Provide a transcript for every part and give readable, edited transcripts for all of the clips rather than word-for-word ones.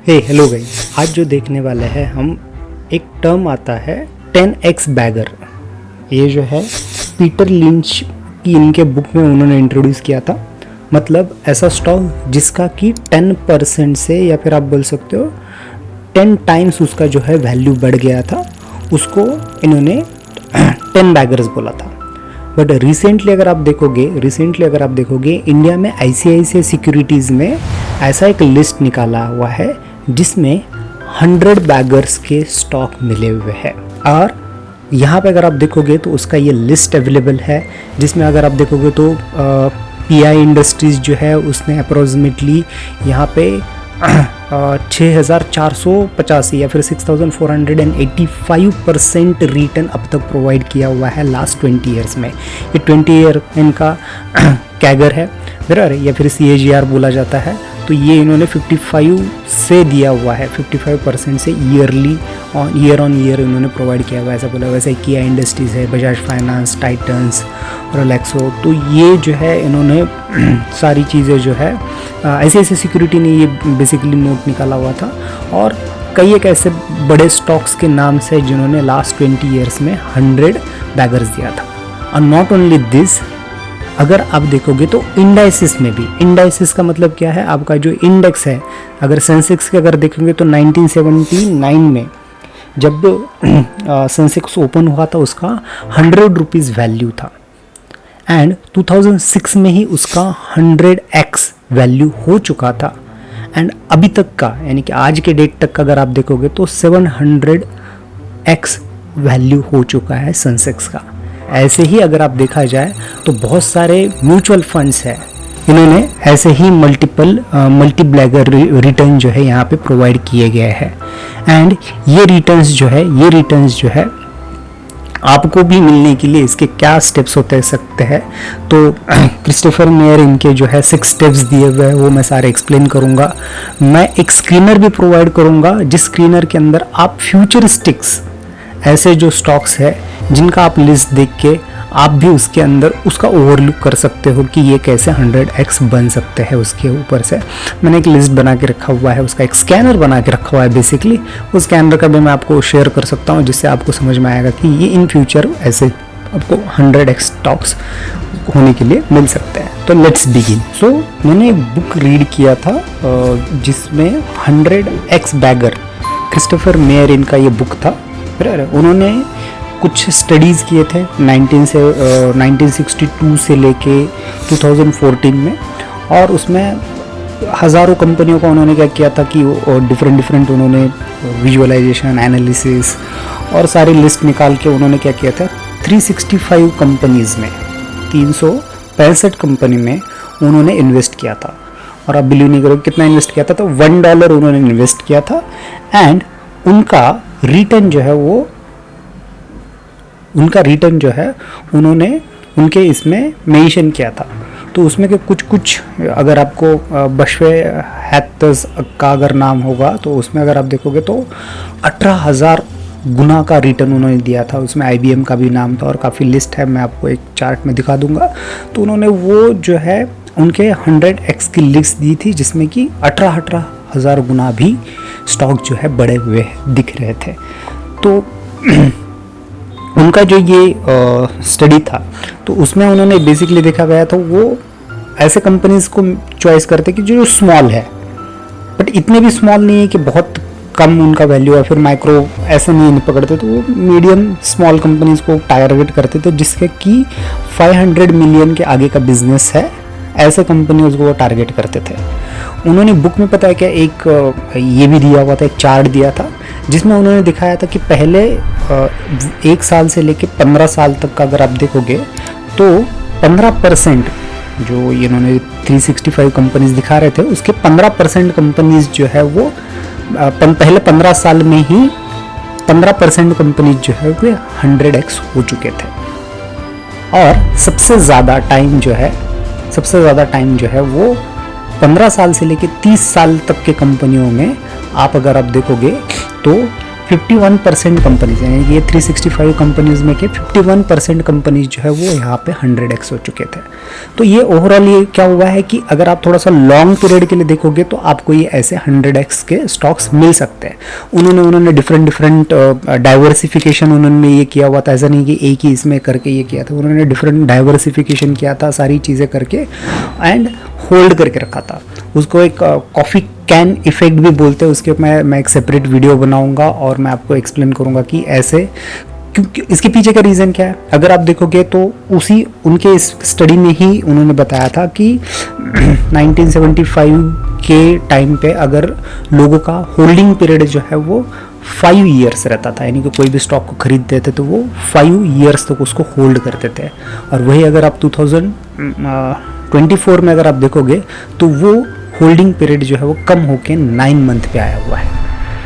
Hello guys, आज जो देखने वाले हैं हम एक टर्म आता है 10x बैगर। ये जो है पीटर लिंच की इनके बुक में उन्होंने इंट्रोड्यूस किया था। मतलब ऐसा स्टॉक जिसका कि 10% से या फिर आप बोल सकते हो 10 टाइम्स उसका जो है वैल्यू बढ़ गया था, उसको इन्होंने 10 बैगर्स बोला था। बट रिसेंटली अगर आप देखोगे इंडिया में ICICI सिक्योरिटीज़ में ऐसा एक लिस्ट निकाला हुआ है जिसमें 100 बैगर्स के स्टॉक मिले हुए हैं। और यहाँ पे अगर आप देखोगे तो उसका ये लिस्ट अवेलेबल है, जिसमें अगर आप देखोगे तो PI इंडस्ट्रीज़ जो है उसने अप्रोक्सीमेटली यहाँ पे 6485 या फिर 6485% रिटर्न अब तक प्रोवाइड किया हुआ है लास्ट 20 ईयर्स में। ये 20 ईयर इनका कैगर है बराबर, या फिर CAGR बोला जाता है। तो ये इन्होंने 55 से दिया हुआ है, 55% से ईयर ऑन ईयर इन्होंने प्रोवाइड किया हुआ है, ऐसा बोला। वैसे किया इंडस्ट्रीज़ है, बजाज फाइनेंस, टाइटन्स, रिलैक्सो, तो ये जो है इन्होंने सारी चीज़ें जो है ICICI सिक्योरिटी ने ये बेसिकली नोट निकाला हुआ था। और कई एक ऐसे बड़े स्टॉक्स के नाम से जिन्होंने लास्ट 20 ईयर्स में 100 बैगर्स दिया था। और नॉट ओनली दिस, अगर आप देखोगे तो इंडाइसिस में भी, इंडाइसिस का मतलब क्या है, आपका जो इंडेक्स है, अगर सेंसेक्स के अगर देखेंगे तो 1979 में जब सेंसेक्स ओपन हुआ था उसका 100 रुपीज़ वैल्यू था, एंड 2006 में ही उसका 100x वैल्यू हो चुका था। एंड अभी तक का यानी कि आज के डेट तक का अगर आप देखोगे तो 700x वैल्यू हो चुका है सेंसेक्स का। ऐसे ही अगर आप देखा जाए तो बहुत सारे म्यूचुअल फंड्स हैं, इन्होंने ऐसे ही मल्टी ब्लैगर रिटर्न जो है यहाँ पे प्रोवाइड किए गए हैं। एंड ये रिटर्न्स जो है आपको भी मिलने के लिए इसके क्या स्टेप्स होते सकते हैं, तो क्रिस्टोफर मेयर इनके जो है 6 स्टेप्स दिए हुए हैं, वो मैं सारे एक्सप्लेन करूँगा। मैं एक स्क्रीनर भी प्रोवाइड करूँगा, जिस स्क्रीनर के अंदर आप फ्यूचरिस्टिक्स ऐसे जो स्टॉक्स है जिनका आप लिस्ट देख के आप भी उसके अंदर उसका ओवरलुक कर सकते हो कि ये कैसे 100x बन सकते हैं। उसके ऊपर से मैंने एक लिस्ट बना के रखा हुआ है, उसका एक स्कैनर बना के रखा हुआ है बेसिकली। उस स्कैनर का भी मैं आपको शेयर कर सकता हूँ, जिससे आपको समझ में आएगा कि ये इन फ्यूचर ऐसे आपको 100x स्टॉक्स होने के लिए मिल सकते हैं। तो लेट्स बिगिन। सो मैंने एक बुक रीड किया था जिसमें 100x बैगर, क्रिस्टोफर मेयर इनका ये बुक था। उन्होंने कुछ स्टडीज़ किए थे 1962 से लेके 2014 में, और उसमें हज़ारों कंपनियों का उन्होंने क्या किया था कि डिफरेंट उन्होंने विजुअलाइजेशन, एनालिसिस और सारी लिस्ट निकाल के उन्होंने क्या किया था 365 कंपनीज़ में, 365 कंपनी में उन्होंने इन्वेस्ट किया था। और आप बिलीव नहीं करोगे कितना इन्वेस्ट किया था, तो $1 उन्होंने इन्वेस्ट किया था। एंड उनका रिटर्न जो है उन्होंने उनके इसमें मेंशन किया था। तो उसमें के कुछ अगर आपको बशवे हैत्तस का अगर नाम होगा तो उसमें अगर आप देखोगे तो 18,000 गुना का रिटर्न उन्होंने दिया था। उसमें IBM का भी नाम था और काफ़ी लिस्ट है, मैं आपको एक चार्ट में दिखा दूंगा। तो उन्होंने वो जो है उनके 100x की लिस्ट दी थी, जिसमें कि 18,000 गुना भी स्टॉक जो है बढ़े हुए दिख रहे थे। तो उनका जो ये स्टडी था तो उसमें उन्होंने बेसिकली देखा गया था वो ऐसे कंपनीज को चॉइस करते कि जो स्मॉल है, बट इतने भी स्मॉल नहीं है कि बहुत कम उनका वैल्यू है, फिर माइक्रो ऐसे नहीं पकड़ते, तो वो मीडियम स्मॉल कंपनीज को टारगेट करते थे जिसके कि 500 मिलियन के आगे का बिजनेस है, ऐसे कंपनीज को वो टारगेट करते थे। उन्होंने बुक में पता है क्या एक ये भी दिया हुआ था, एक चार्ट दिया था जिसमें उन्होंने दिखाया था कि पहले 1 साल से लेके 15 साल तक का अगर आप देखोगे तो 15% जो इन्होंने 365 कंपनीज दिखा रहे थे उसके 15% कंपनीज जो है वो पहले 15 साल में ही 15% कंपनीज जो है वो 100x हो चुके थे। और सबसे ज़्यादा टाइम जो है वो 15 साल से लेके 30 साल तक के कंपनियों में आप अगर आप देखोगे तो 51% कंपनीज हैं, ये 365 कंपनीज में के 51% कंपनीज जो है वो यहाँ पे 100x हो चुके थे। तो ये ओवरऑल ये क्या हुआ है कि अगर आप थोड़ा सा लॉन्ग पीरियड के लिए देखोगे तो आपको ये ऐसे 100x के स्टॉक्स मिल सकते हैं। उन्होंने डिफरेंट डाइवर्सिफिकेशन उन्होंने ये किया हुआ था, ऐसा नहीं कि एक ही इसमें करके ये किया था, उन्होंने डिफरेंट डाइवर्सिफिकेशन किया था, सारी चीज़ें करके एंड होल्ड करके रखा था। उसको एक कॉफ़ी कैन इफेक्ट भी बोलते हैं, उसके मैं एक सेपरेट वीडियो बनाऊंगा और मैं आपको एक्सप्लेन करूंगा कि ऐसे क्योंकि इसके पीछे का रीज़न क्या है। अगर आप देखोगे तो उनके इस स्टडी में ही उन्होंने बताया था कि 1975 के टाइम पे अगर लोगों का होल्डिंग पीरियड जो है वो 5 ईयर्स रहता था, यानी कि कोई भी स्टॉक को खरीदते थे तो वो 5 ईयर्स तक उसको होल्ड करते थे। और वही अगर आप 2024 में अगर आप देखोगे तो वो होल्डिंग पीरियड जो है वो कम होके 9 मंथ पे आया हुआ है,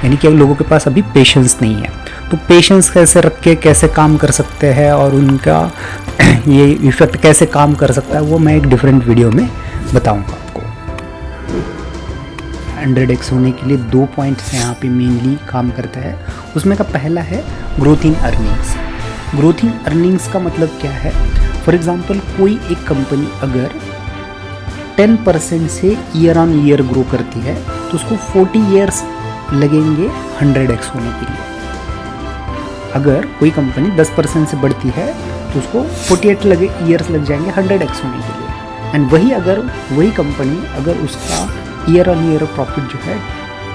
यानी कि लोगों के पास अभी पेशेंस नहीं है। तो पेशेंस कैसे रख के कैसे काम कर सकते हैं और उनका ये इफेक्ट कैसे काम कर सकता है वो मैं एक डिफरेंट वीडियो में बताऊंगा आपको। 100x होने के लिए 2 पॉइंट्स यहाँ पे मेनली काम करता है। उसमें का पहला है growth in earnings. Growth in earnings का मतलब क्या है? फॉर एग्जांपल कोई एक कंपनी अगर 10% से ईयर ऑन ईयर ग्रो करती है तो उसको 40 ईयर्स लगेंगे 100x होने के लिए। अगर कोई कंपनी 10% से बढ़ती है तो उसको 48 ईयर्स लग जाएंगे 100x होने के लिए। एंड वही कंपनी अगर उसका ईयर ऑन ईयर प्रॉफिट जो है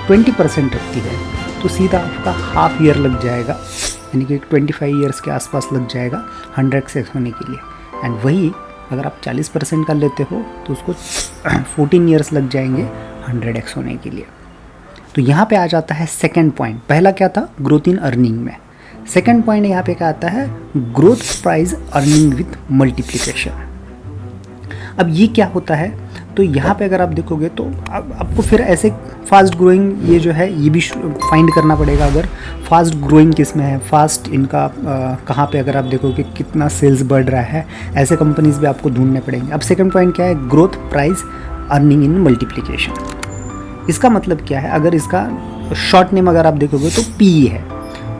20% रखती है तो सीधा आपका हाफ ईयर लग जाएगा, यानी कि 25 ईयर्स के आसपास लग जाएगा 100x होने के लिए। एंड वही अगर आप 40% का लेते हो तो उसको 14 ईयर्स लग जाएंगे 100x होने के लिए। तो यहाँ पे आ जाता है सेकंड पॉइंट। पहला क्या था? ग्रोथ इन अर्निंग में। सेकंड पॉइंट यहाँ पे क्या आता है? Growth price earning with multiplication. अब ये क्या होता है? तो यहाँ पे अगर आप देखोगे तो आपको फिर ऐसे फास्ट ग्रोइंग ये जो है ये भी फाइंड करना पड़ेगा। अगर फास्ट ग्रोइंग किस में है, फास्ट इनका कहाँ पे अगर आप देखोगे कितना सेल्स बढ़ रहा है, ऐसे कंपनीज भी आपको ढूंढने पड़ेंगे। अब सेकंड पॉइंट क्या है? Growth price earning in multiplication. इसका मतलब क्या है? अगर इसका शॉर्ट नेम अगर आप देखोगे तो पी है,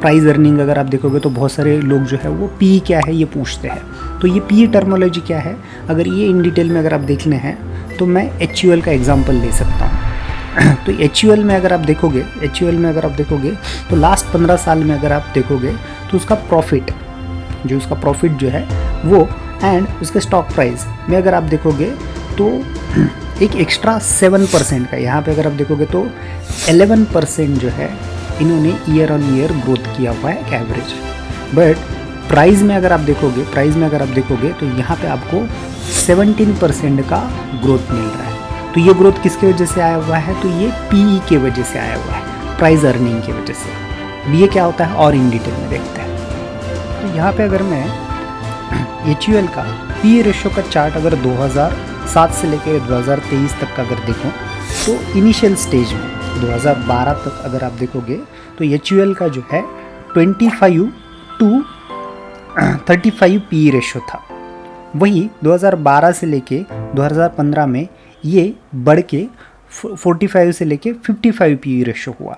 प्राइस अर्निंग। अगर आप देखोगे तो बहुत सारे लोग जो है वो पी क्या है ये पूछते हैं। तो ये पी टर्मोलॉजी क्या है? अगर ये इन डिटेल में अगर आप देखने हैं तो मैं HUL का एग्जांपल ले सकता हूँ। तो HUL में अगर आप देखोगे तो लास्ट 15 साल में अगर आप देखोगे तो उसका प्रॉफिट जो है वो एंड उसके स्टॉक प्राइस में अगर आप देखोगे तो एक एक्स्ट्रा 7% का, यहाँ पे अगर आप देखोगे तो 11% जो है इन्होंने ईयर ऑन ईयर ग्रोथ किया हुआ है एवरेज। बट प्राइस में अगर आप देखोगे तो यहाँ पे आपको 17% का ग्रोथ मिल रहा है। तो ये ग्रोथ किसकी वजह से आया हुआ है? तो ये PE के वजह से आया हुआ है, प्राइस अर्निंग की वजह से। अब ये क्या होता है और इन डिटेल में देखते हैं। तो यहाँ पे अगर मैं HUL का PE रेशियो का चार्ट अगर 2007 से लेकर 2023 तक का अगर देखूँ तो इनिशियल स्टेज में 2012 तक अगर आप देखोगे तो HUL का जो है 25:35 PE रेशियो था। वही 2012 से लेके 2015 में ये बढ़ के 45 से लेके 55 PE रेशियो हुआ।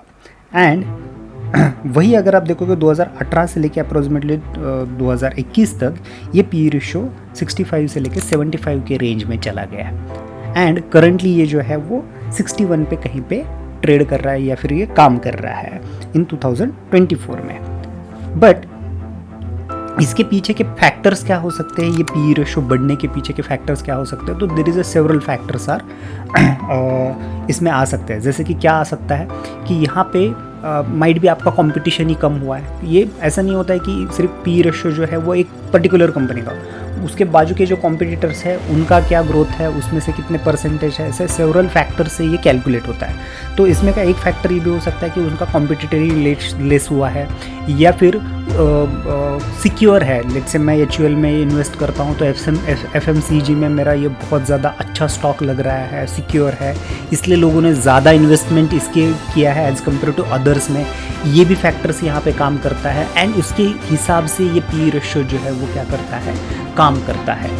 एंड वही अगर आप देखोगे 2018 से लेके अप्रोक्सीमेटली 2021 तक ये PE रेशियो 65 से लेके 75 के रेंज में चला गया है। एंड करंटली ये जो है वो 61 पे कहीं पे ट्रेड कर रहा है या फिर ये काम कर रहा है इन 2024 में। बट इसके पीछे के फैक्टर्स क्या हो सकते हैं? ये PE रेशियो बढ़ने के पीछे के फैक्टर्स क्या हो सकते हैं? तो there is a several factors इसमें आ सकते हैं। जैसे कि क्या आ सकता है कि यहाँ पे माइट भी आपका कंपटीशन ही कम हुआ है। ये ऐसा नहीं होता है कि सिर्फ PE रेशियो जो है वो एक पर्टिकुलर कंपनी का, उसके बाजू के जो कॉम्पिटिटर्स है उनका क्या ग्रोथ है, उसमें से कितने परसेंटेज है, ऐसे सेवरल फैक्टर से ये कैलकुलेट होता है। तो इसमें का एक फैक्टर ये भी हो सकता है कि उनका कॉम्पिटिटरी लेस हुआ है या फिर सिक्योर है। लेट्स से मैं HUL में इन्वेस्ट करता हूँ तो FMCG में मेरा ये बहुत ज़्यादा अच्छा स्टॉक लग रहा है, सिक्योर है, इसलिए लोगों ने ज़्यादा इन्वेस्टमेंट इसके किया है एज़ कम्पेयर टू अदर्स में। ये भी फैक्टर्स यहाँ पे काम करता है एंड उसके हिसाब से ये PE रेशियो जो है वो क्या करता है, काम करता है।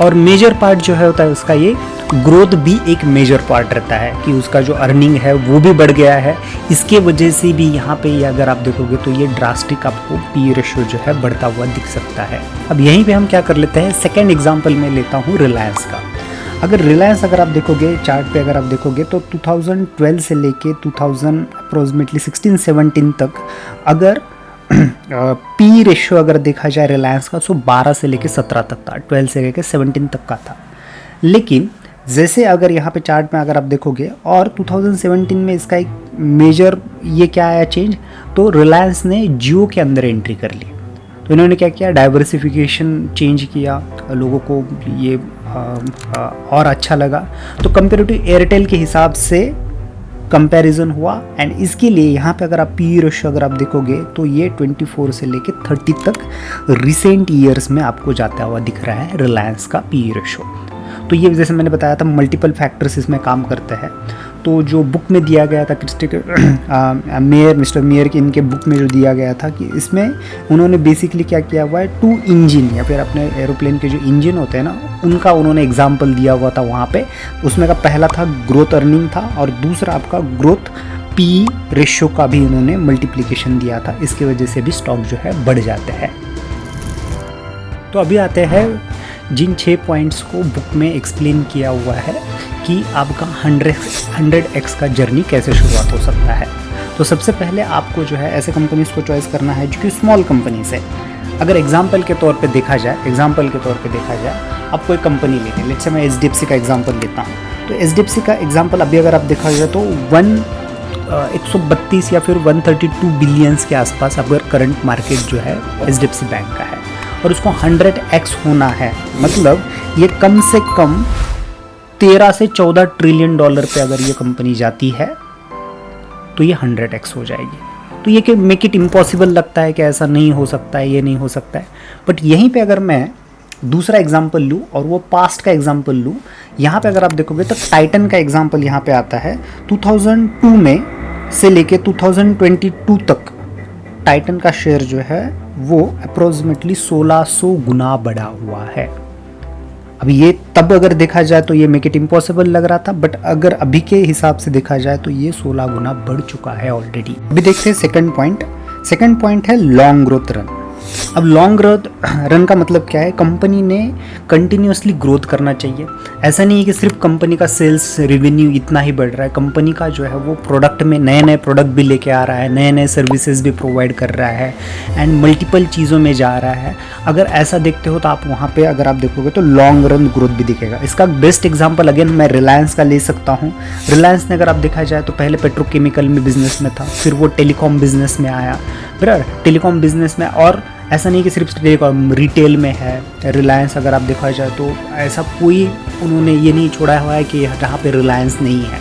और मेजर पार्ट जो है होता है उसका ये ग्रोथ भी एक मेजर पार्ट रहता है कि उसका जो अर्निंग है वो भी बढ़ गया है। इसके वजह से भी यहाँ पे अगर आप देखोगे तो ये ड्रास्टिक आपको पी रेशियो जो है बढ़ता हुआ दिख सकता है। अब यहीं पे हम क्या कर लेते हैं, सेकेंड एग्जाम्पल में लेता हूँ रिलायंस का। अगर रिलायंस अगर आप देखोगे चार्ट पे अगर आप देखोगे तो 2012 से लेके 2000 अप्रोक्सीमेटली 16-17 तक अगर पी रेशियो अगर देखा जाए रिलायंस का तो 12 से लेके 17 तक था, 12 से लेके 17 तक का था। लेकिन जैसे अगर यहाँ पे चार्ट में अगर आप देखोगे और 2017 में इसका एक मेजर ये क्या आया चेंज, तो रिलायंस ने जियो के अंदर एंट्री कर ली। तो इन्होंने क्या किया, डाइवर्सिफिकेशन चेंज किया, लोगों को ये और अच्छा लगा। तो कंपेरेटिव एयरटेल के हिसाब से कंपैरिजन हुआ एंड इसके लिए यहाँ पे अगर आप पी रेशियो अगर आप देखोगे तो ये 24 से लेके 30 तक रिसेंट ईयर्स में आपको जाता हुआ दिख रहा है रिलायंस का पी रेशियो। तो ये जैसे मैंने बताया था मल्टीपल फैक्टर्स इसमें काम करते हैं। तो जो बुक में दिया गया था क्रिस्टिक मिस्टर मेयर के इनके बुक में जो दिया गया था कि इसमें उन्होंने बेसिकली क्या किया हुआ है, 2 इंजन या फिर अपने एरोप्लेन के जो इंजन होते हैं ना उनका उन्होंने एग्जाम्पल दिया हुआ था वहाँ पे। उसमें का पहला था ग्रोथ अर्निंग था और दूसरा आपका ग्रोथ पी रेशियो का भी उन्होंने मल्टीप्लिकेशन दिया था। इसकी वजह से भी स्टॉक जो है बढ़ जाते हैं। तो अभी आते हैं जिन 6 पॉइंट्स को बुक में एक्सप्लेन किया हुआ है कि आपका 100x का जर्नी कैसे शुरुआत हो सकता है। तो सबसे पहले आपको जो है ऐसे कंपनीज को चॉइस करना है जो कि स्मॉल कंपनीज है। अगर एग्जांपल के तौर पे देखा जाए आपको एक कंपनी लेनी है, लेट्स से मैं HDFC का एग्जांपल लेता हूँ। तो HDFC का एग्जांपल अभी अगर आप देखा जाए तो 132 या फिर 132 बिलियंस के आसपास अगर करंट मार्केट जो है HDFC बैंक का है और उसको 100x होना है, मतलब ये कम से कम 13 से 14 ट्रिलियन डॉलर पे अगर ये कंपनी जाती है तो ये 100x हो जाएगी। तो ये कि मेक इट इम्पॉसिबल लगता है कि ऐसा नहीं हो सकता है, ये नहीं हो सकता है। बट यहीं पे अगर मैं दूसरा एग्जांपल लूँ और वो पास्ट का एग्जांपल लूँ, यहाँ पे अगर आप देखोगे तो टाइटन का एग्जांपल यहाँ पे आता है। 2002 में से लेके 2022 तक टाइटन का शेयर जो है वो अप्रोक्सीमेटली 1600 गुना बढ़ा हुआ है। अब ये तब अगर देखा जाए तो ये मेक इट इम्पॉसिबल लग रहा था, बट अगर अभी के हिसाब से देखा जाए तो ये 16 गुना बढ़ चुका है ऑलरेडी। अभी देखते हैं सेकंड पॉइंट है लॉन्ग ग्रोथ रन। अब लॉन्ग ग्रोथ रन का मतलब क्या है, कंपनी ने कंटिन्यूसली ग्रोथ करना चाहिए। ऐसा नहीं है कि सिर्फ कंपनी का सेल्स रेवेन्यू इतना ही बढ़ रहा है, कंपनी का जो है वो प्रोडक्ट में नए नए प्रोडक्ट भी लेके आ रहा है, नए नए सर्विसेज भी प्रोवाइड कर रहा है एंड मल्टीपल चीज़ों में जा रहा है। अगर ऐसा देखते हो तो आप वहाँ पे अगर आप देखोगे तो लॉन्ग रन ग्रोथ भी दिखेगा। इसका बेस्ट एग्जाम्पल अगेन मैं रिलायंस का ले सकता हूँ। रिलायंस ने अगर आप देखा जाए तो पहले पेट्रोकेमिकल में बिजनेस में था, फिर वो टेलीकॉम बिजनेस में आया, बराबर टेलीकॉम बिजनेस में। और ऐसा नहीं कि सिर्फ टेलीकॉम, रिटेल में है रिलायंस। अगर आप देखा जाए तो ऐसा कोई उन्होंने ये नहीं छोड़ा हुआ है कि जहाँ पे रिलायंस नहीं है।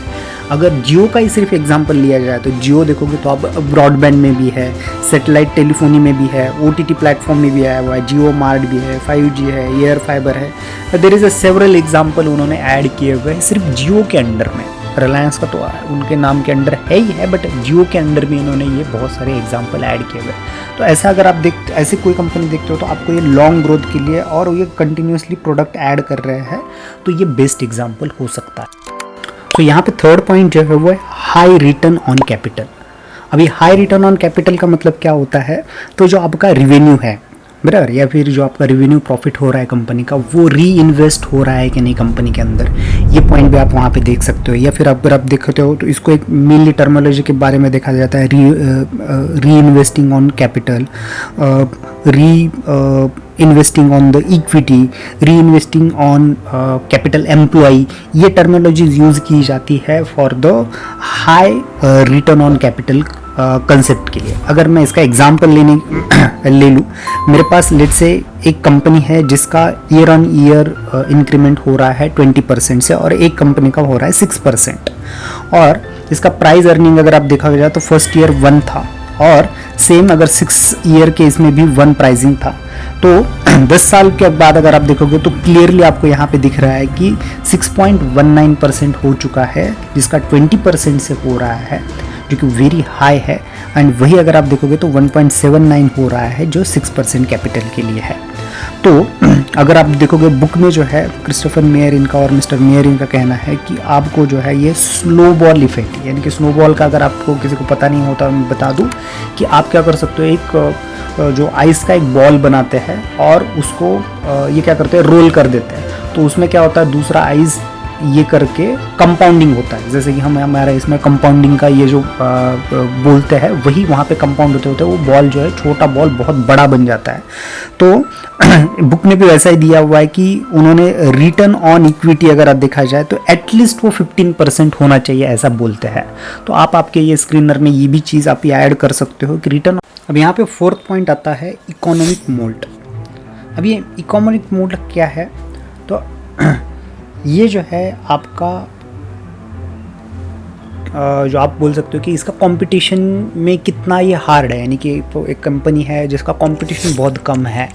अगर जियो का ही सिर्फ एग्जांपल लिया जाए तो जियो देखोगे तो अब ब्रॉडबैंड में भी है, सैटेलाइट टेलीफोनी में भी है, OTT प्लेटफॉर्म में भी आया हुआ है, जियो मार्ट भी है, 5G है, एयर फाइबर है। There is a several example उन्होंने ऐड किए हुए हैं सिर्फ जियो के अंडर में। रिलायंस का तो उनके नाम के अंडर है ही है, बट जियो के अंडर भी इन्होंने ये बहुत सारे एग्जाम्पल ऐड किए हुए हैं। तो ऐसा अगर आप ऐसी कोई कंपनी देखते हो तो आपको ये लॉन्ग ग्रोथ के लिए और ये कंटिन्यूसली प्रोडक्ट ऐड कर रहे हैं तो ये बेस्ट एग्जाम्पल हो सकता है। तो यहाँ पे थर्ड पॉइंट जो है वो है हाई रिटर्न ऑन कैपिटल। अभी हाई रिटर्न ऑन कैपिटल का मतलब क्या होता है, तो जो आपका रिवेन्यू है बराबर, या फिर जो आपका रेवेन्यू प्रॉफिट हो रहा है कंपनी का, वो री इन्वेस्ट हो रहा है कि नहीं कंपनी के अंदर, ये पॉइंट भी आप वहाँ पे देख सकते हो। या फिर अगर आप देखते हो तो इसको एक मेनली टर्मिनोलॉजी के बारे में देखा जाता है, री इन्वेस्टिंग ऑन कैपिटल, री इन्वेस्टिंग ऑन द इक्विटी, री इन्वेस्टिंग ऑन कैपिटल एम्प्लॉय, ये टर्मिनोलॉजीज यूज़ की जाती है for the high return on capital concept के लिए। अगर मैं इसका एग्जांपल ले लूँ, मेरे पास लेट से एक कंपनी है जिसका ईयर ऑन ईयर इंक्रीमेंट हो रहा है 20% से और एक कंपनी का हो रहा है 6%, और इसका प्राइस अर्निंग अगर आप देखा जाए तो फर्स्ट ईयर 1 था और सेम अगर 6 ईयर के इसमें भी 1 प्राइसिंग था। तो 10 साल के बाद अगर आप देखोगे तो क्लियरली आपको यहाँ पे दिख रहा है कि 6.19% हो चुका है, जिसका 20% से हो रहा है जो कि वेरी हाई है। एंड वही अगर आप देखोगे तो 1.79 हो रहा है जो 6% कैपिटल के लिए है। तो अगर आप देखोगे बुक में जो है क्रिस्टोफर मेयरिन का और मिस्टर मेयरिन का कहना है कि आपको जो है ये स्नो बॉल इफेक्ट, यानी कि स्नो बॉल का अगर आपको किसी को पता नहीं होता मैं बता दूं कि आप क्या कर सकते हो, एक जो आइस का एक बॉल बनाते हैं और उसको ये क्या करते हैं, रोल कर देते हैं। तो उसमें क्या होता है, दूसरा आइस ये करके कंपाउंडिंग होता है, जैसे कि हम हमारा इसमें कंपाउंडिंग का ये जो बोलते हैं वही वहाँ पे कंपाउंड होते होते वो बॉल जो है, छोटा बॉल बहुत बड़ा बन जाता है। तो बुक में भी वैसा ही दिया हुआ है कि उन्होंने रिटर्न ऑन इक्विटी अगर आप देखा जाए तो एटलीस्ट वो 15% होना चाहिए, ऐसा बोलते हैं। तो आप आपके ये स्क्रीनर में ये भी चीज़ आप ऐड कर सकते हो कि रिटर्न। अब यहाँ पे 4th पॉइंट आता है इकोनॉमिक मोल्ड। अब ये इकोनॉमिक मोल्ड क्या है, तो ये जो है आपका जो आप बोल सकते हो कि इसका कंपटीशन में कितना ये हार्ड है, यानी कि एक कंपनी है जिसका कंपटीशन बहुत कम है,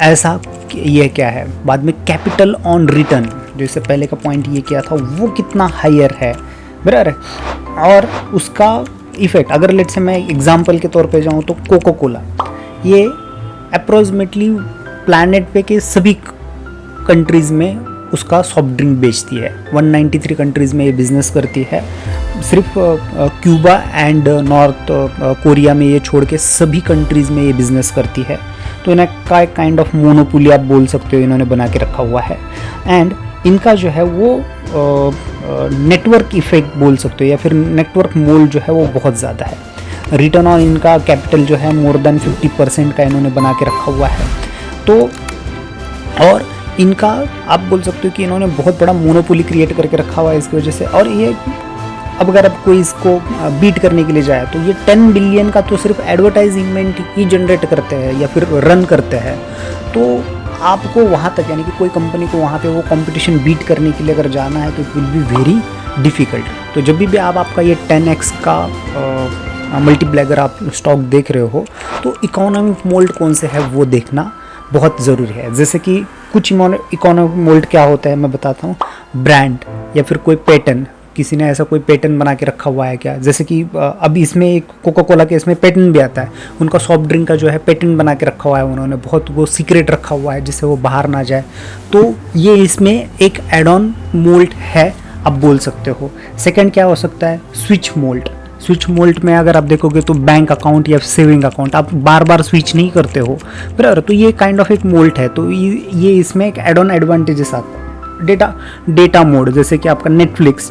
ऐसा ये क्या है। बाद में कैपिटल ऑन रिटर्न, जो इससे पहले का पॉइंट ये किया था, वो कितना हायर है, बराबर है। और उसका इफेक्ट अगर लेट से मैं एग्जांपल के तौर पे जाऊँ तो कोको कोला, ये अप्रोक्सीमेटली प्लैनेट पे के सभी कंट्रीज़ में उसका सॉफ्ट ड्रिंक बेचती है। 193 कंट्रीज़ में ये बिज़नेस करती है। सिर्फ क्यूबा एंड नॉर्थ कोरिया में ये छोड़ के सभी कंट्रीज़ में ये बिज़नेस करती है। तो इन्हें का एक काइंड ऑफ मोनोपोली आप बोल सकते हो, इन्होंने बना के रखा हुआ है। एंड इनका जो है वो नेटवर्क इफेक्ट बोल सकते हो, या फिर नेटवर्क मोल्ड जो है वो बहुत ज़्यादा है। रिटर्न ऑन इनका कैपिटल जो है मोर देन 50% का इन्होंने बना के रखा हुआ है। तो और इनका आप बोल सकते हो कि इन्होंने बहुत बड़ा मोनोपोली क्रिएट करके रखा हुआ है इसकी वजह से। और ये अब अगर आप कोई इसको बीट करने के लिए जाए तो ये 10 बिलियन का तो सिर्फ एडवर्टाइजमेंट ही जनरेट करते हैं या फिर रन करते हैं। तो आपको वहाँ तक, यानी कि कोई कंपनी को वहाँ पे वो कंपटीशन बीट करने के लिए अगर जाना है तो it will be very difficult. तो जब भी आप आपका ये 10x का मल्टीप्लायर आप स्टॉक देख रहे हो तो इकोनॉमिक मोल्ड कौन से है वो देखना बहुत ज़रूरी है। जैसे कि कुछ इकोनॉमिक मोल्ड क्या होता है मैं बताता हूँ। ब्रांड या फिर कोई पैटर्न, किसी ने ऐसा कोई पैटर्न बना के रखा हुआ है क्या, जैसे कि अब इसमें एक कोका कोला के इसमें पैटर्न भी आता है, उनका सॉफ्ट ड्रिंक का जो है पैटर्न बना के रखा हुआ है उन्होंने, बहुत वो सीक्रेट रखा हुआ है जिससे वो बाहर ना जाए। तो ये इसमें एक एड ऑन मोल्ड है आप बोल सकते हो। सेकंड क्या हो सकता है, स्विच मोल्ड। स्विच मोल्ड में अगर आप देखोगे तो बैंक अकाउंट या सेविंग अकाउंट आप बार बार स्विच नहीं करते हो, बराबर। तो ये काइंड ऑफ एक मोल्ड है। तो ये इसमें एक एड ऑन एडवांटेजेस आता है। डेटा मोड, जैसे कि आपका नेटफ्लिक्स,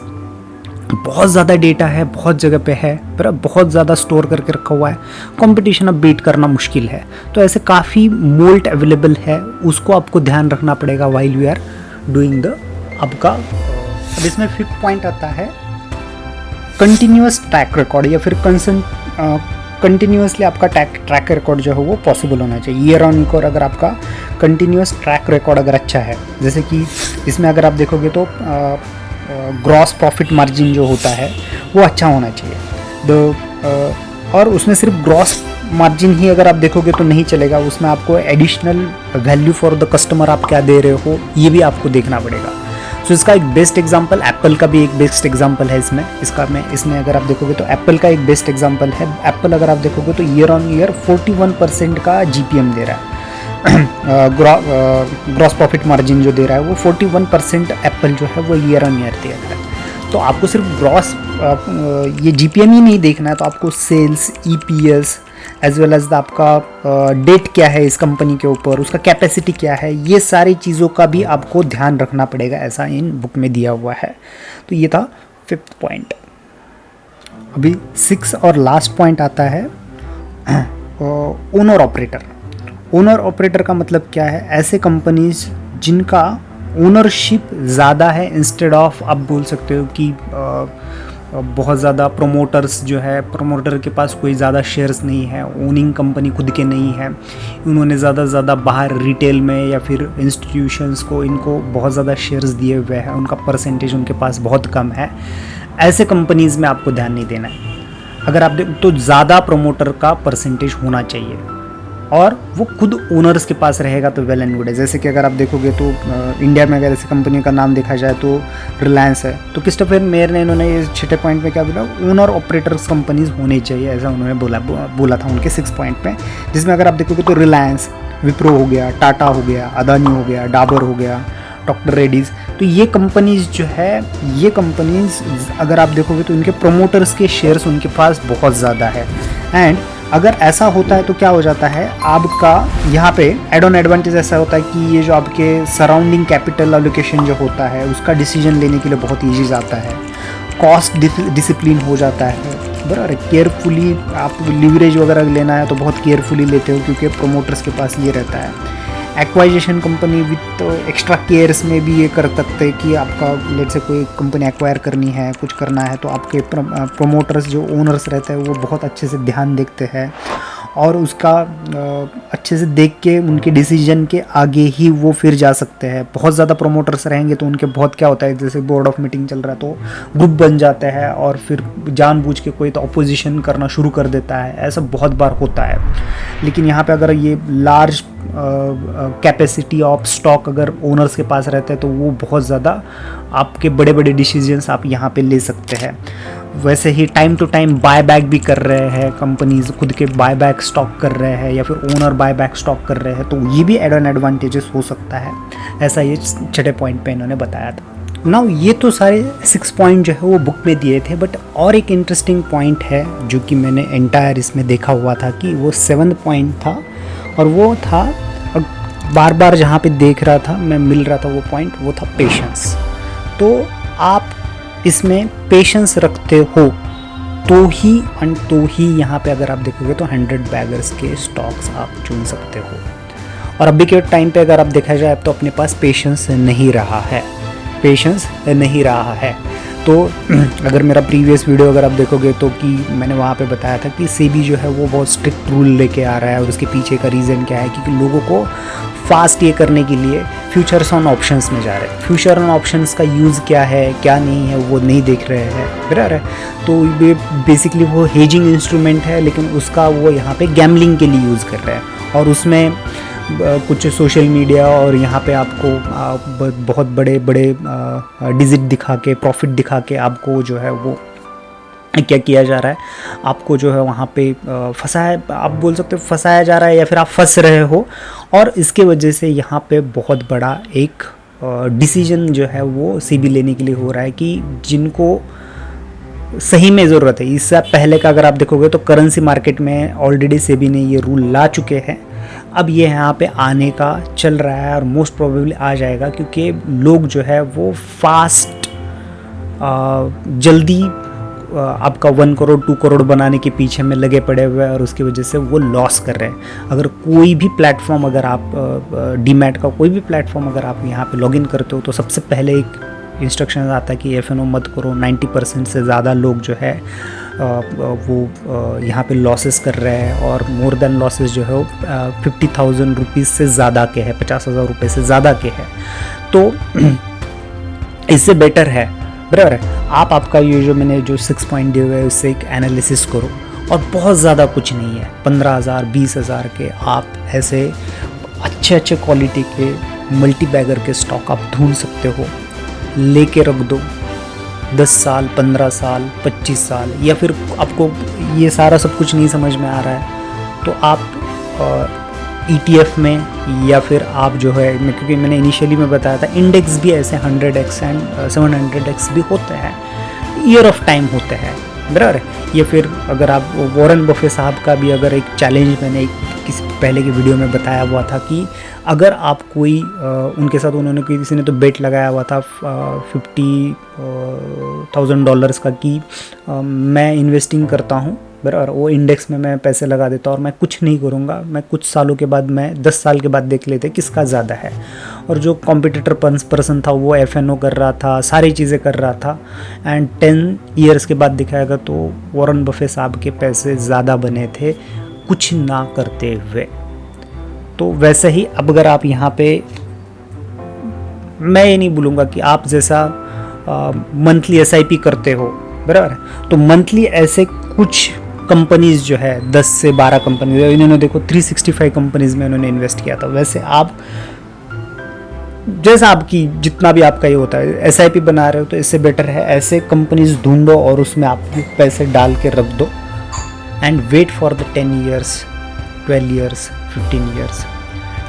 बहुत ज़्यादा डेटा है, बहुत जगह पे है, पर बहुत ज़्यादा स्टोर करके रखा हुआ है, कंपटीशन अब बीट करना मुश्किल है। तो ऐसे काफ़ी मोल्ड अवेलेबल है, उसको आपको ध्यान रखना पड़ेगा while we are doing the आपका। अब इसमें 5th पॉइंट आता है कंटिन्यूस ट्रैक रिकॉर्ड, या फिर कंटिन्यूसली आपका ट्रैक रिकॉर्ड जो है वो पॉसिबल होना चाहिए। ईयर ऑन ईयर अगर आपका कंटिन्यूस ट्रैक रिकॉर्ड अगर अच्छा है, जैसे कि इसमें अगर आप देखोगे तो ग्रॉस प्रॉफिट मार्जिन जो होता है वो अच्छा होना चाहिए। और उसमें सिर्फ ग्रॉस मार्जिन ही अगर आप देखोगे तो नहीं चलेगा, उसमें आपको additional value for the customer आप क्या दे रहे हो ये भी आपको देखना पड़ेगा। तो इसका एक बेस्ट एग्जांपल, एप्पल का भी एक बेस्ट एग्जांपल है इसमें अगर आप देखोगे तो एप्पल का एक बेस्ट एग्जांपल है। एप्पल अगर आप देखोगे तो ईयर ऑन ईयर 41% का जीपीएम दे रहा है, ग्रॉस प्रॉफिट मार्जिन जो दे रहा है वो 41% एप्पल जो है वो ईयर ऑन ईयर दे रहा है। तो आपको सिर्फ ग्रॉस ये जीपीएम ही नहीं देखना है, तो आपको sales, EPS as well as आपका डेट क्या है इस कंपनी के ऊपर, उसका कैपेसिटी क्या है, ये सारी चीज़ों का भी आपको ध्यान रखना पड़ेगा, ऐसा इन बुक में दिया हुआ है। तो ये था 5th पॉइंट। अभी 6th और लास्ट पॉइंट आता है ओनर ऑपरेटर। ओनर ऑपरेटर का मतलब क्या है, ऐसे कंपनीज जिनका ओनरशिप ज़्यादा है इंस्टेड ऑफ आप बोल सकते हो कि बहुत ज़्यादा प्रोमोटर्स जो है, प्रोमोटर के पास कोई ज़्यादा शेयर्स नहीं है, ओनिंग कंपनी खुद के नहीं है, उन्होंने ज़्यादा से ज़्यादा बाहर रिटेल में या फिर इंस्टीट्यूशंस को इनको बहुत ज़्यादा शेयर्स दिए हुए हैं, उनका परसेंटेज उनके पास बहुत कम है। ऐसे कंपनीज़ में आपको ध्यान नहीं देना है। अगर आप तो ज़्यादा प्रोमोटर का परसेंटेज होना चाहिए और वो खुद ओनर्स के पास रहेगा तो वेल एंड गुड है। जैसे कि अगर आप देखोगे तो इंडिया में अगर ऐसी कंपनी का नाम देखा जाए तो रिलायंस है। तो क्रिस्टोफर मेयर ने इन्होंने ये 6ठे पॉइंट में क्या बोला, ओनर ऑपरेटर्स कंपनीज होनी चाहिए, ऐसा उन्होंने बोला था उनके 6 पॉइंट में। जिसमें अगर आप देखोगे तो रिलायंस विप्रो हो गया, टाटा हो गया, अदानी हो गया, डाबर हो गया, डॉक्टर रेड्डीज़। तो ये कंपनीज़ जो है, ये कंपनीज़ अगर आप देखोगे तो इनके प्रोमोटर्स के शेयर्स उनके पास बहुत ज़्यादा है। एंड अगर ऐसा होता है तो क्या हो जाता है, आपका यहाँ पे एड ऑन एडवांटेज ऐसा होता है कि ये जो आपके सराउंडिंग कैपिटल एलोकेशन जो होता है उसका डिसीजन लेने के लिए बहुत ईजी जाता है, कॉस्ट डिसिप्लिन हो जाता है, बराबर। केयरफुली आप लिवरेज वगैरह लेना है तो बहुत केयरफुली लेते हो क्योंकि प्रोमोटर्स के पास ये रहता है। Acquisition company with extra cares में भी ये कर सकते हैं कि आपका लेट से कोई कंपनी एक्वायर करनी है, कुछ करना है, तो आपके प्रोमोटर्स जो ओनर्स रहते हैं वो बहुत अच्छे से ध्यान देखते हैं और उसका अच्छे से देख के उनके डिसीजन के आगे ही वो फिर जा सकते हैं। बहुत ज़्यादा प्रोमोटर्स रहेंगे तो उनके बहुत क्या होता है, जैसे बोर्ड ऑफ मीटिंग चल रहा है तो ग्रुप बन जाता है और फिर जानबूझ के कोई तो अपोजिशन करना शुरू कर देता है, ऐसा बहुत बार होता है। लेकिन यहाँ पे अगर ये लार्ज कैपेसिटी ऑफ स्टॉक अगर ओनर्स के पास रहते हैं तो वो बहुत ज़्यादा आपके बड़े बड़े डिसीजंस आप यहाँ पे ले सकते हैं। वैसे ही time to time buy back भी कर रहे हैं कंपनीज, खुद के बाय बैक स्टॉक कर रहे हैं या फिर ओनर बाय बैक स्टॉक कर रहे हैं, तो ये भी एड ऑन एडवांटेजेस हो सकता है। ऐसा ये 6ठे पॉइंट पे इन्होंने बताया था। नाउ ये तो सारे 6 पॉइंट जो है वो बुक में दिए थे, बट और एक इंटरेस्टिंग पॉइंट है जो कि मैंने एंटायर इसमें देखा हुआ था कि वो 7th पॉइंट था और वो था, बार बार जहाँ पे देख रहा था मैं मिल रहा था वो पॉइंट, वो था पेशेंस। तो आप इसमें पेशेंस रखते हो तो ही यहाँ पे अगर आप देखोगे तो 100 बैगर्स के स्टॉक्स आप चुन सकते हो। और अभी के टाइम पे अगर आप देखा जाए तो अपने पास पेशेंस नहीं रहा है। तो अगर मेरा प्रीवियस वीडियो अगर आप देखोगे तो कि मैंने वहाँ पे बताया था कि सेबी जो है वो बहुत स्ट्रिक्ट रूल लेके आ रहा है और उसके पीछे का रीज़न क्या है, क्योंकि लोगों को फास्ट ये करने के लिए फ्यूचर्स ऑन ऑप्शंस में जा रहे हैं। फ्यूचर ऑन ऑप्शंस का यूज़ क्या है क्या नहीं है वो नहीं देख रहे हैं, बराबर है। तो ये बेसिकली वो हेजिंग इंस्ट्रूमेंट है, लेकिन उसका वो यहाँ पे गैम्बलिंग के लिए यूज़ कर रहे हैं और उसमें कुछ सोशल मीडिया और यहाँ पे आपको बहुत बड़े डिजिट दिखा के, प्रॉफिट दिखा के आपको जो है वो क्या किया जा रहा है, आपको जो है वहाँ पे फंसाया, आप बोल सकते हो फंसाया जा रहा है या फिर आप फंस रहे हो। और इसके वजह से यहाँ पे बहुत बड़ा एक डिसीजन जो है वो सेबी लेने के लिए हो रहा है कि जिनको सही में ज़रूरत है। इससे पहले का अगर आप देखोगे तो करेंसी मार्केट में ऑलरेडी सेबी ने ये रूल ला चुके हैं, अब ये यहाँ पे आने का चल रहा है और मोस्ट प्रोबेबली आ जाएगा, क्योंकि लोग जो है वो फास्ट जल्दी आपका 1 करोड़ 2 करोड़ बनाने के पीछे में लगे पड़े हुए हैं और उसकी वजह से वो लॉस कर रहे हैं। अगर कोई भी प्लेटफॉर्म, अगर आप डीमैट का कोई भी प्लेटफॉर्म अगर आप यहाँ पे लॉगिन करते हो तो सबसे पहले एक इंस्ट्रक्शन आता है कि एफ.एन.ओ मत करो। 90% से ज़्यादा लोग जो है वो यहाँ पे लॉसेस कर रहे हैं और मोर देन लॉसेस जो है वो 50,000 रुपीज़ से ज़्यादा के हैं, 50,000 रुपये से ज़्यादा के हैं। तो इससे बेटर है, बराबर है, आप आपका ये जो मैंने जो 6 पॉइंट दिए हुए हैं उससे एक एनालिसिस करो और बहुत ज़्यादा कुछ नहीं है, 15,000 20,000 के आप ऐसे अच्छे क्वालिटी के मल्टी बैगर के स्टॉक आप ढूंढ सकते हो, लेके रख दो 10 साल 15 साल 25 साल। या फिर आपको ये सारा सब कुछ नहीं समझ में आ रहा है तो आप ETF में या फिर आप जो है, क्योंकि मैंने इनिशियली में बताया था इंडेक्स भी ऐसे 100x एंड 700x भी होते हैं, ईयर ऑफ टाइम होते हैं, बराबर है। या फिर अगर आप वॉरेन बफे साहब का भी अगर एक चैलेंज मैंने किसी पहले की वीडियो में बताया हुआ था कि अगर आप कोई उनके साथ उन्होंने किसी ने तो बेट लगाया हुआ था $50,000 का कि मैं इन्वेस्टिंग करता हूँ, बराबर, वो इंडेक्स में मैं पैसे लगा देता और मैं कुछ नहीं करूँगा, मैं कुछ सालों के बाद, मैं 10 साल के बाद देख लेते किसका ज़्यादा है। और जो कॉम्पिटिटर पर्सन था वो एफ.एन.ओ कर रहा था, सारी चीज़ें कर रहा था, एंड 10 ईयर्स के बाद दिखाएगा तो वॉरेन बफे साहब के पैसे ज़्यादा बने थे कुछ ना करते हुए। तो वैसे ही अब अगर आप यहाँ पे, मैं ये नहीं बोलूँगा कि आप जैसा मंथली SIP करते हो, बराबर, तो मंथली ऐसे कुछ कंपनीज जो है 10 से 12 कंपनीज, इन्होंने देखो 365 कंपनीज में उन्होंने इन्वेस्ट किया था। वैसे आप जैसा आपकी जितना भी आपका ये होता है SIP बना रहे हो तो इससे बेटर है ऐसे कंपनीज ढूंढो और उसमें आप पैसे डाल के रख दो and wait for the 10 years 12 years 15 years.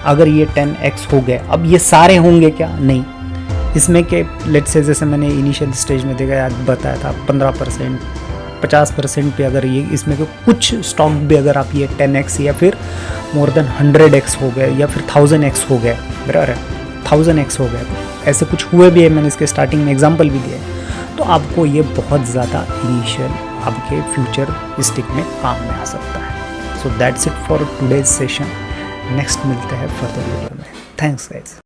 अगर ये 10x हो गए, अब ये सारे होंगे क्या? नहीं, इसमें के लेट्स से जैसे मैंने इनिशियल स्टेज में देखा बताया था 15% 50% पे अगर ये इसमें के कुछ स्टॉक भी अगर आप ये 10x या फिर मोर देन 100x हो गए या फिर 1000x हो गए, बराबर है, 1000x हो गए, ऐसे कुछ हुए भी है, मैंने इसके स्टार्टिंग में एग्जांपल भी दिया है, तो आपको ये बहुत ज़्यादा इनिशियल आपके फ्यूचर स्टिक में काम में आ सकता है। So that's it for today's session. Next मिलते हैं फर्दर वीडियो में। Thanks guys.